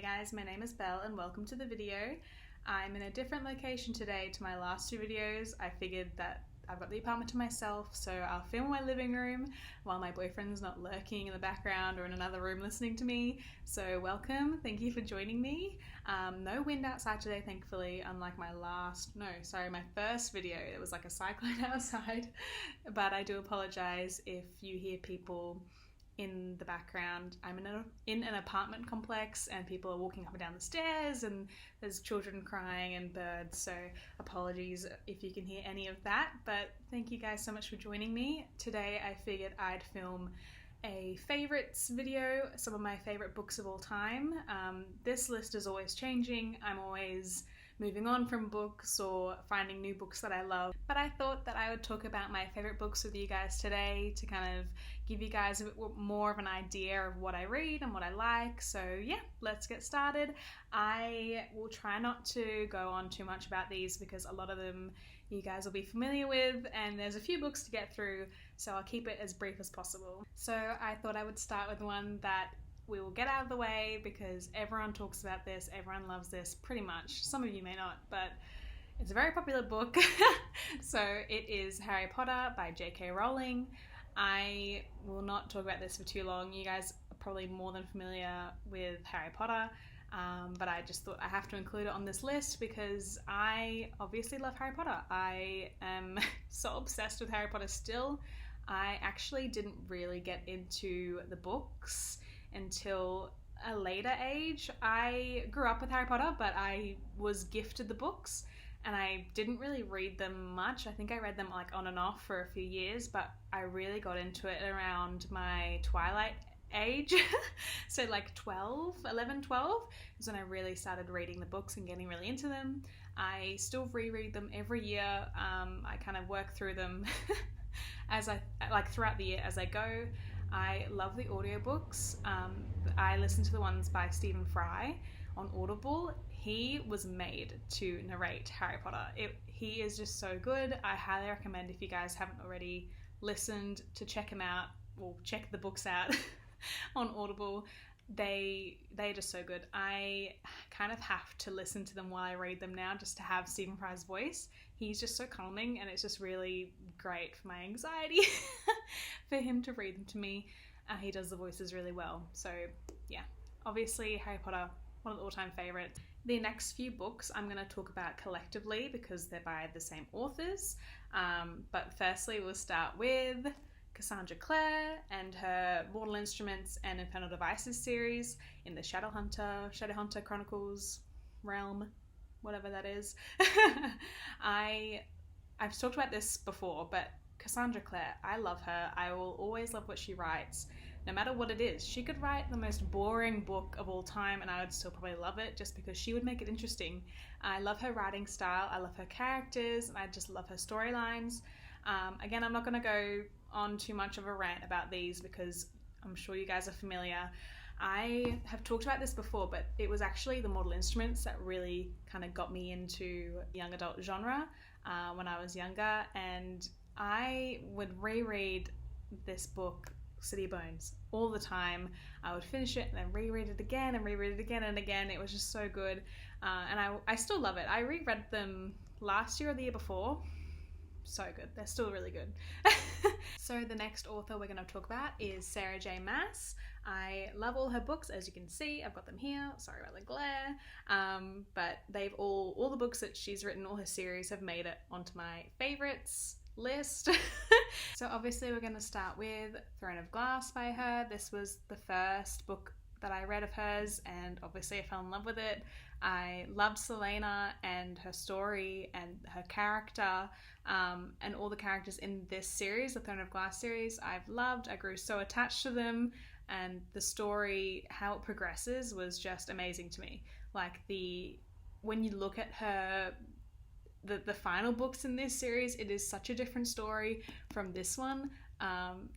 Hey guys, my name is Belle and welcome to the video. I'm in a different location today to my last two videos. I figured that I've got the apartment to myself, so I'll film in my living room while my boyfriend's not lurking in the background or in another room listening to me. So welcome, thank you for joining me. No wind outside today, thankfully, unlike my first video. It was like a cyclone outside, but I do apologize if you hear people in the background. I'm in an apartment complex and people are walking up and down the stairs and there's children crying and birds, so apologies if you can hear any of that, but thank you guys so much for joining me. Today I figured I'd film a favorites video, some of my favorite books of all time. This list is always changing. I'm always moving on from books or finding new books that I love, but I thought that I would talk about my favorite books with you guys today to kind of give you guys a bit more of an idea of what I read and what I like. So yeah, let's get started. I will try not to go on too much about these because a lot of them you guys will be familiar with and there's a few books to get through, so I'll keep it as brief as possible. So I thought I would start with one that we will get out of the way because everyone talks about this, everyone loves this pretty much. Some of you may not, but it's a very popular book. So it is Harry Potter by J.K. Rowling. I will not talk about this for too long. You guys are probably more than familiar with Harry Potter, but I just thought I have to include it on this list because I obviously love Harry Potter. I am so obsessed with Harry Potter still. I actually didn't really get into the books until a later age. I grew up with Harry Potter, but I was gifted the books and I didn't really read them much. I think I read them like on and off for a few years, but I really got into it around my Twilight age. So like 11, 12 is when I really started reading the books and getting really into them. I still reread them every year. I kind of work through them as I throughout the year as I go. I love the audiobooks. I listen to the ones by Stephen Fry on Audible. He was made to narrate Harry Potter. He is just so good. I highly recommend, if you guys haven't already listened, to check him out or check the books out on Audible. They're just so good. I kind of have to listen to them while I read them now just to have Stephen Fry's voice. He's just so calming and it's just really great for my anxiety for him to read them to me. He does the voices really well. So yeah, obviously Harry Potter, one of the all-time favorites. The next few books I'm going to talk about collectively because they're by the same authors. But firstly we'll start with Cassandra Clare and her Mortal Instruments and Infernal Devices series in the Shadowhunter Chronicles realm, whatever that is. I've talked about this before, but Cassandra Clare, I love her. I will always love what she writes, no matter what it is. She could write the most boring book of all time and I would still probably love it just because she would make it interesting. I love her writing style, I love her characters, and I just love her storylines. Again, I'm not going to go on too much of a rant about these because I'm sure you guys are familiar. I have talked about this before, but it was actually the Mortal Instruments that really kind of got me into young adult genre when I was younger, and I would reread this book, City of Bones, all the time. I would finish it and then reread it again and reread it again and again. It was just so good, and I still love it. I reread them last year or the year before. So good. They're still really good. So the next author we're going to talk about is Sarah J. Maas. I love all her books, as you can see. I've got them here. Sorry about the glare. But they've all the books that she's written, all her series, have made it onto my favorites list. So obviously we're going to start with Throne of Glass by her. This was the first book that I read of hers and obviously I fell in love with it. I loved Selena and her story and her character, and all the characters in this series, the Throne of Glass series, I've loved. I grew so attached to them, and the story, how it progresses, was just amazing to me. Like when you look at her, the final books in this series, it is such a different story from this one,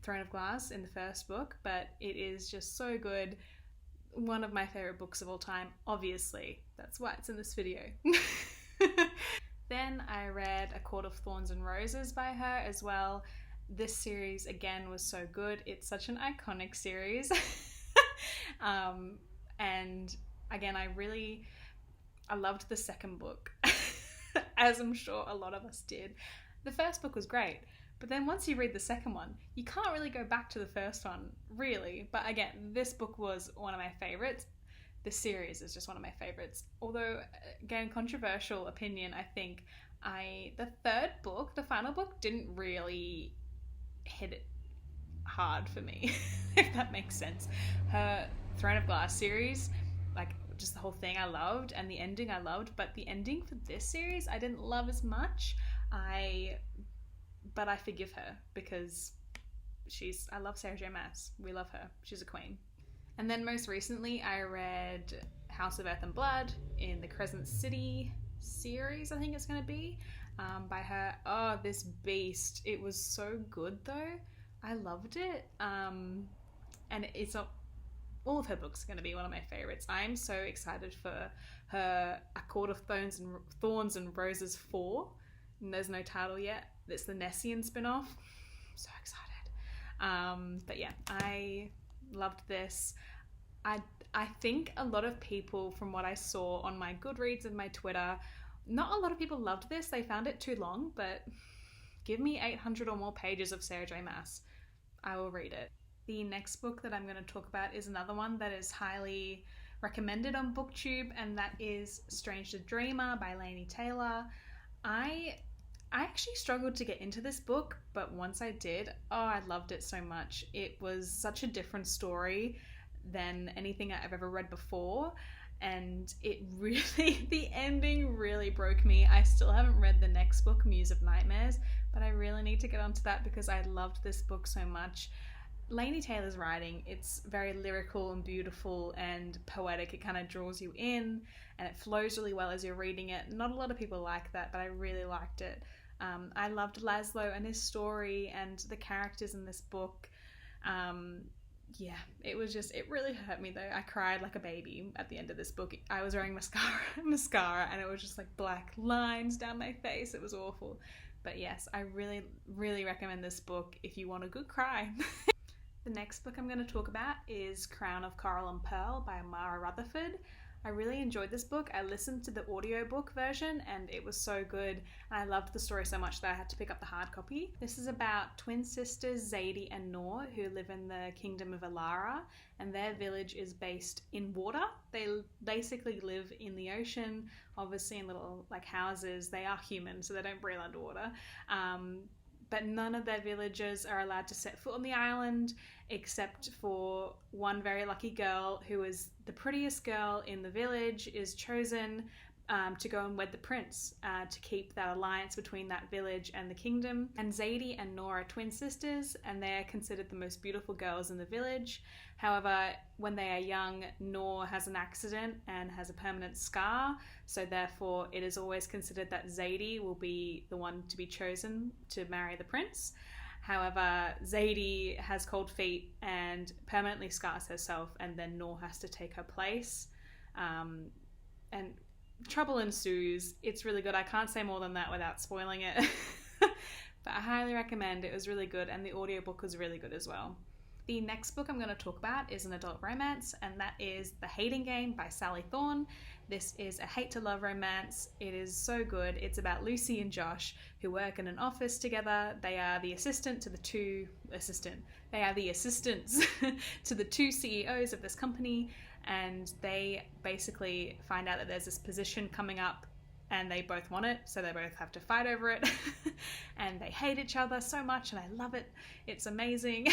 Throne of Glass in the first book, but it is just so good. One of my favorite books of all time, obviously. That's why it's in this video. Then I read A Court of Thorns and Roses by her as well. This series, again, was so good. It's such an iconic series. And again, I loved the second book, as I'm sure a lot of us did. The first book was great, but then once you read the second one, you can't really go back to the first one, really. But again, this book was one of my favorites. The series is just one of my favorites. Although, again, controversial opinion, I think the third book, the final book, didn't really hit it hard for me, if that makes sense. Her Throne of Glass series, like, just the whole thing I loved, and the ending I loved, but the ending for this series I didn't love as much. But I forgive her because I love Sarah J Maas. We love her. She's a queen. And then most recently I read House of Earth and Blood in the Crescent City series, I think it's going to be, by her. Oh, this beast. It was so good though. I loved it. And it's all of her books are going to be one of my favorites. I'm so excited for her A Court of Thorns and Roses 4. And there's no title yet. It's the Nessian spin-off. I'm so excited. But yeah, I loved this. I think a lot of people, from what I saw on my Goodreads and my Twitter, not a lot of people loved this. They found it too long, but give me 800 or more pages of Sarah J Maas. I will read it. The next book that I'm going to talk about is another one that is highly recommended on BookTube, and that is Strange the Dreamer by Laini Taylor. I actually struggled to get into this book, but once I did, I loved it so much. It was such a different story than anything I've ever read before, and the ending really broke me. I still haven't read the next book, Muse of Nightmares, but I really need to get onto that because I loved this book so much. Laini Taylor's writing, it's very lyrical and beautiful and poetic. It kind of draws you in and it flows really well as you're reading it. Not a lot of people like that, but I really liked it. I loved Laszlo and his story and the characters in this book. It really hurt me though. I cried like a baby at the end of this book. I was wearing mascara and it was just like black lines down my face. It was awful. But yes, I really, really recommend this book if you want a good cry. The next book I'm going to talk about is Crown of Coral and Pearl by Mara Rutherford. I really enjoyed this book. I listened to the audiobook version and it was so good. And I loved the story so much that I had to pick up the hard copy. This is about twin sisters Zadie and Noor who live in the kingdom of Alara, and their village is based in water. They basically live in the ocean, obviously in little like houses. They are human, so they don't breathe underwater. But none of their villagers are allowed to set foot on the island except for one very lucky girl who is the prettiest girl in the village, is chosen to go and wed the prince to keep that alliance between that village and the kingdom. And Zadie and Noor are twin sisters and they are considered the most beautiful girls in the village. However, when they are young, Noor has an accident and has a permanent scar, so therefore it is always considered that Zadie will be the one to be chosen to marry the prince. However, Zadie has cold feet and permanently scars herself, and then Noor has to take her place. And trouble ensues. It's really good. I can't say more than that without spoiling it. But I highly recommend. It was really good, and the audiobook was really good as well. The next book I'm going to talk about is an adult romance, and that is The Hating Game by Sally Thorne. This is a hate-to-love romance. It is so good. It's about Lucy and Josh, who work in an office together. They are the assistants to the two CEOs of this company, and they basically find out that there's this position coming up and they both want it, so they both have to fight over it. And they hate each other so much, and I love it. It's amazing.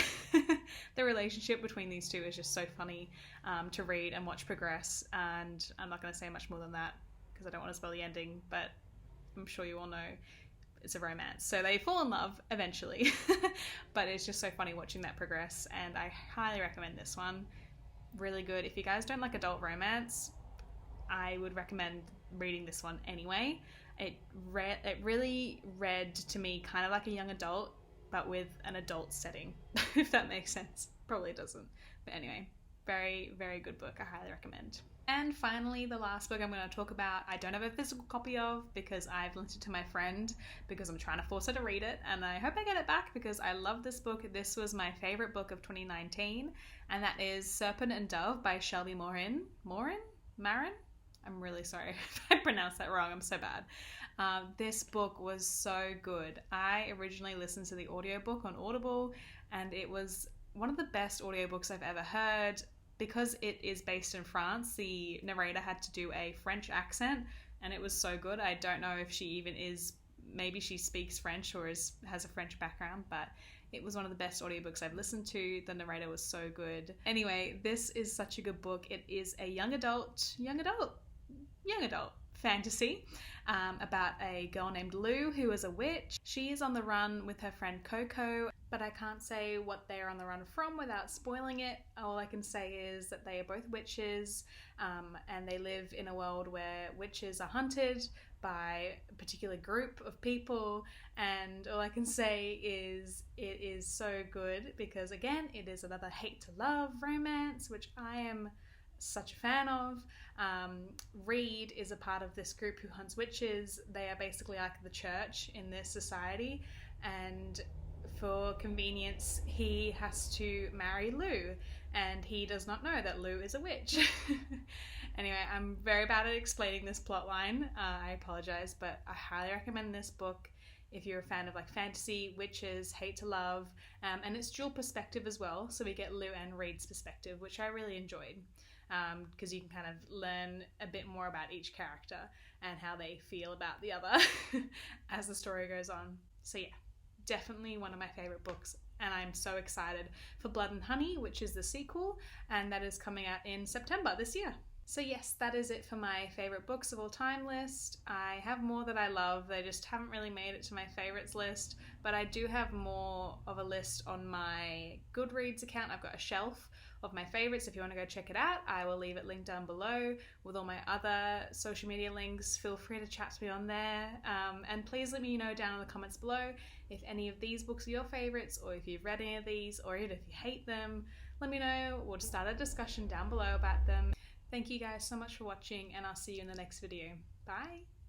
The relationship between these two is just so funny to read and watch progress, and I'm not going to say much more than that because I don't want to spoil the ending, but I'm sure you all know it's a romance. So they fall in love eventually, but it's just so funny watching that progress, and I highly recommend this one. Really good. If you guys don't like adult romance, I would recommend reading this one anyway. It really read to me kind of like a young adult, but with an adult setting, if that makes sense. Probably doesn't. But anyway, very, very good book. I highly recommend. And finally, the last book I'm going to talk about, I don't have a physical copy of because I've lent it to my friend because I'm trying to force her to read it, and I hope I get it back because I love this book. This was my favorite book of 2019, and that is Serpent and Dove by Shelby Morin. Marin? I'm really sorry if I pronounced that wrong. I'm so bad. This book was so good. I originally listened to the audiobook on Audible, and it was one of the best audiobooks I've ever heard. Because it is based in France, the narrator had to do a French accent, and it was so good. I don't know if she even is, maybe she speaks French or has a French background, but it was one of the best audiobooks I've listened to. The narrator was so good. Anyway, this is such a good book. It is a young adult fantasy about a girl named Lou who is a witch. She is on the run with her friend Coco, but I can't say what they are on the run from without spoiling it. All I can say is that they are both witches, and they live in a world where witches are hunted by a particular group of people, and all I can say is it is so good because, again, it is another hate to love romance, which I am such a fan of. Reed is a part of this group who hunts witches. They are basically like the church in this society, and for convenience he has to marry Lou, and he does not know that Lou is a witch. Anyway, I'm very bad at explaining this plot line. I apologize, but I highly recommend this book if you're a fan of like fantasy, witches, hate to love, and it's dual perspective as well, so we get Lou and Reed's perspective, which I really enjoyed. Because you can kind of learn a bit more about each character and how they feel about the other as the story goes on. So yeah, definitely one of my favorite books, and I'm so excited for Blood and Honey, which is the sequel, and that is coming out in September this year. So yes, that is it for my favorite books of all time list. I have more that I love, they just haven't really made it to my favorites list, but I do have more of a list on my Goodreads account. I've got a shelf of my favorites. If you want to go check it out, I will leave it linked down below with all my other social media links. Feel free to chat to me on there, and please let me know down in the comments below if any of these books are your favorites, or if you've read any of these, or even if you hate them. Let me know. We'll start a discussion down below about them. Thank you guys so much for watching, and I'll see you in the next video. Bye!